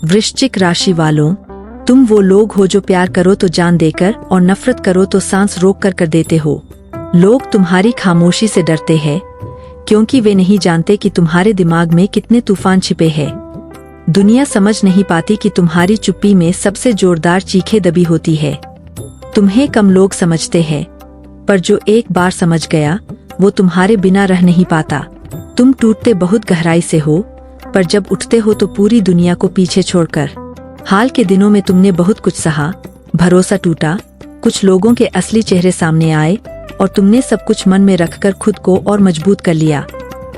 वृश्चिक राशि वालों, तुम वो लोग हो जो प्यार करो तो जान देकर और नफरत करो तो सांस रोक कर देते हो। लोग तुम्हारी खामोशी से डरते हैं क्योंकि वे नहीं जानते कि तुम्हारे दिमाग में कितने तूफान छिपे हैं। दुनिया समझ नहीं पाती कि तुम्हारी चुप्पी में सबसे जोरदार चीखें दबी होती है। तुम्हें कम लोग समझते हैं, पर जो एक बार समझ गया वो तुम्हारे बिना रह नहीं पाता। तुम टूटते बहुत गहराई से हो, पर जब उठते हो तो पूरी दुनिया को पीछे छोड़कर। हाल के दिनों में तुमने बहुत कुछ सहा, भरोसा टूटा, कुछ लोगों के असली चेहरे सामने आए और तुमने सब कुछ मन में रखकर खुद को और मजबूत कर लिया।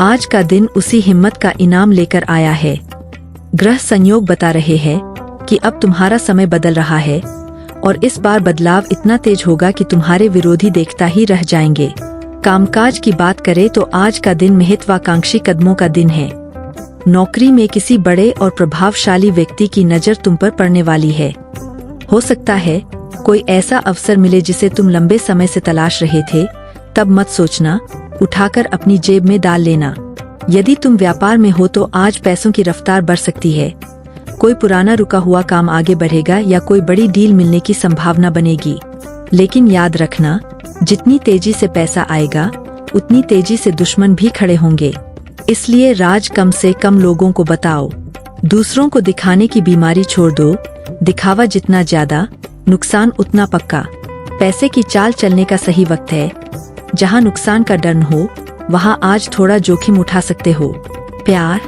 आज का दिन उसी हिम्मत का इनाम लेकर आया है। ग्रह संयोग बता रहे हैं कि अब तुम्हारा समय बदल रहा है और इस बार बदलाव इतना तेज होगा कि तुम्हारे विरोधी देखता ही रह जाएंगे। कामकाज की बात करें तो आज का दिन महत्वाकांक्षी कदमों का दिन है। नौकरी में किसी बड़े और प्रभावशाली व्यक्ति की नज़र तुम पर पड़ने वाली है। हो सकता है कोई ऐसा अवसर मिले जिसे तुम लंबे समय से तलाश रहे थे। तब मत सोचना, उठाकर अपनी जेब में डाल लेना। यदि तुम व्यापार में हो तो आज पैसों की रफ्तार बढ़ सकती है। कोई पुराना रुका हुआ काम आगे बढ़ेगा या कोई बड़ी डील मिलने की संभावना बनेगी। लेकिन याद रखना, जितनी तेजी से पैसा आएगा उतनी तेजी से दुश्मन भी खड़े होंगे। इसलिए राज कम से कम लोगों को बताओ। दूसरों को दिखाने की बीमारी छोड़ दो। दिखावा जितना ज्यादा, नुकसान उतना पक्का। पैसे की चाल चलने का सही वक्त है। जहां नुकसान का डर हो वहां आज थोड़ा जोखिम उठा सकते हो। प्यार,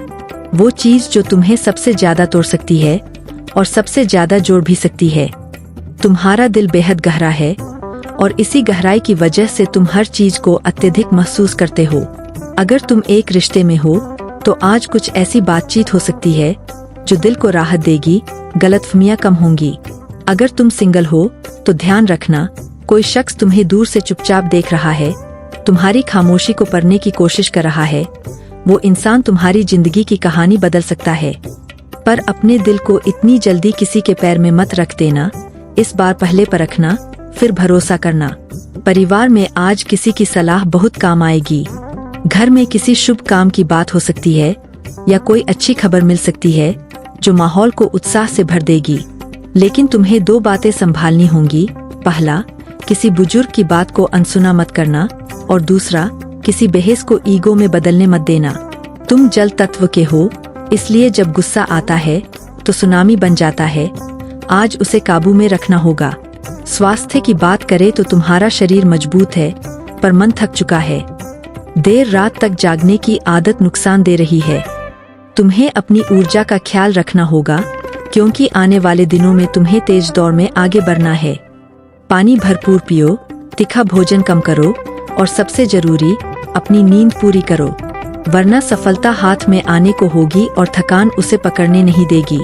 वो चीज जो तुम्हें सबसे ज्यादा तोड़ सकती है और सबसे ज्यादा जोड़ भी सकती है। तुम्हारा दिल बेहद गहरा है और इसी गहराई की वजह से तुम हर चीज को अत्यधिक महसूस करते हो। अगर तुम एक रिश्ते में हो तो आज कुछ ऐसी बातचीत हो सकती है जो दिल को राहत देगी, गलतफहमियां कम होंगी। अगर तुम सिंगल हो तो ध्यान रखना, कोई शख्स तुम्हें दूर से चुपचाप देख रहा है, तुम्हारी खामोशी को पढ़ने की कोशिश कर रहा है। वो इंसान तुम्हारी जिंदगी की कहानी बदल सकता है। पर अपने दिल को इतनी जल्दी किसी के पैर में मत रख देना। इस बार पहले परखना, फिर भरोसा करना। परिवार में आज किसी की सलाह बहुत काम आएगी। घर में किसी शुभ काम की बात हो सकती है या कोई अच्छी खबर मिल सकती है जो माहौल को उत्साह से भर देगी। लेकिन तुम्हें दो बातें संभालनी होंगी। पहला, किसी बुजुर्ग की बात को अनसुना मत करना और दूसरा, किसी बहस को ईगो में बदलने मत देना। तुम जल तत्व के हो, इसलिए जब गुस्सा आता है तो सुनामी बन जाता है। आज उसे काबू में रखना होगा। स्वास्थ्य की बात करें तो तुम्हारा शरीर मजबूत है पर मन थक चुका है। देर रात तक जागने की आदत नुकसान दे रही है। तुम्हें अपनी ऊर्जा का ख्याल रखना होगा क्योंकि आने वाले दिनों में तुम्हें तेज दौड़ में आगे बढ़ना है। पानी भरपूर पियो, तीखा भोजन कम करो और सबसे जरूरी, अपनी नींद पूरी करो, वरना सफलता हाथ में आने को होगी और थकान उसे पकड़ने नहीं देगी।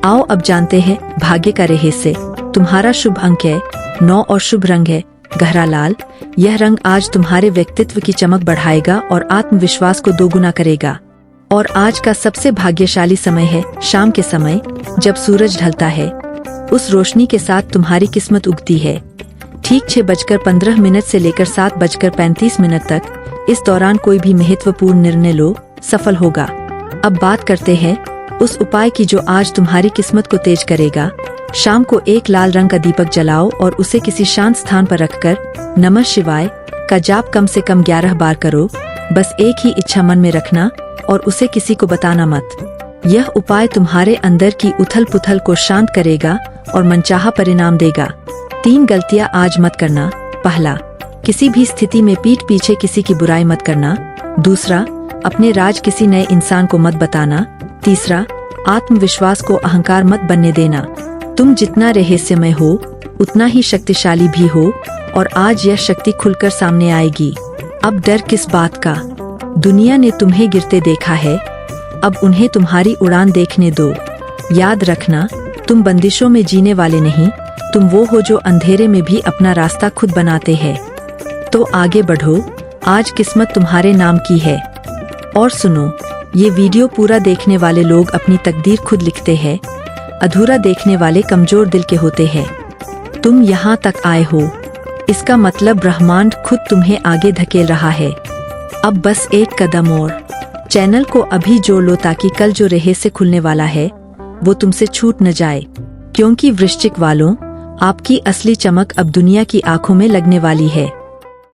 आओ अब जानते हैं भाग्य का रहस्य। तुम्हारा शुभ अंक है 9 और शुभ रंग है गहरा लाल। यह रंग आज तुम्हारे व्यक्तित्व की चमक बढ़ाएगा और आत्मविश्वास को दोगुना करेगा। और आज का सबसे भाग्यशाली समय है शाम के समय, जब सूरज ढलता है। उस रोशनी के साथ तुम्हारी किस्मत उगती है। ठीक 6:15 से लेकर 7:35 तक। इस दौरान कोई भी महत्वपूर्ण निर्णय लो, सफल होगा। अब बात करते हैं उस उपाय की जो आज तुम्हारी किस्मत को तेज करेगा। शाम को एक लाल रंग का दीपक जलाओ और उसे किसी शांत स्थान पर रखकर नमः शिवाय का जाप कम से कम 11 बार करो। बस एक ही इच्छा मन में रखना और उसे किसी को बताना मत। यह उपाय तुम्हारे अंदर की उथल पुथल को शांत करेगा और मनचाहा परिणाम देगा। 3 गलतियां आज मत करना। पहला, किसी भी स्थिति में पीठ पीछे किसी की बुराई मत करना। दूसरा, अपने राज किसी नए इंसान को मत बताना। तीसरा, आत्मविश्वास को अहंकार मत बनने देना। तुम जितना रहस्यमय हो उतना ही शक्तिशाली भी हो और आज यह शक्ति खुलकर सामने आएगी। अब डर किस बात का? दुनिया ने तुम्हें गिरते देखा है, अब उन्हें तुम्हारी उड़ान देखने दो। याद रखना, तुम बंदिशों में जीने वाले नहीं, तुम वो हो जो अंधेरे में भी अपना रास्ता खुद बनाते हैं। तो आगे बढ़ो, आज किस्मत तुम्हारे नाम की है। और सुनो, ये वीडियो पूरा देखने वाले लोग अपनी तकदीर खुद लिखते हैं, अधूरा देखने वाले कमजोर दिल के होते हैं। तुम यहाँ तक आए हो, इसका मतलब ब्रह्मांड खुद तुम्हें आगे धकेल रहा है। अब बस एक कदम और। चैनल को अभी जोड़ लो ताकि कल जो रहस्य खुलने वाला है वो तुमसे छूट न जाए, क्योंकि वृश्चिक वालों, आपकी असली चमक अब दुनिया की आंखों में लगने वाली है।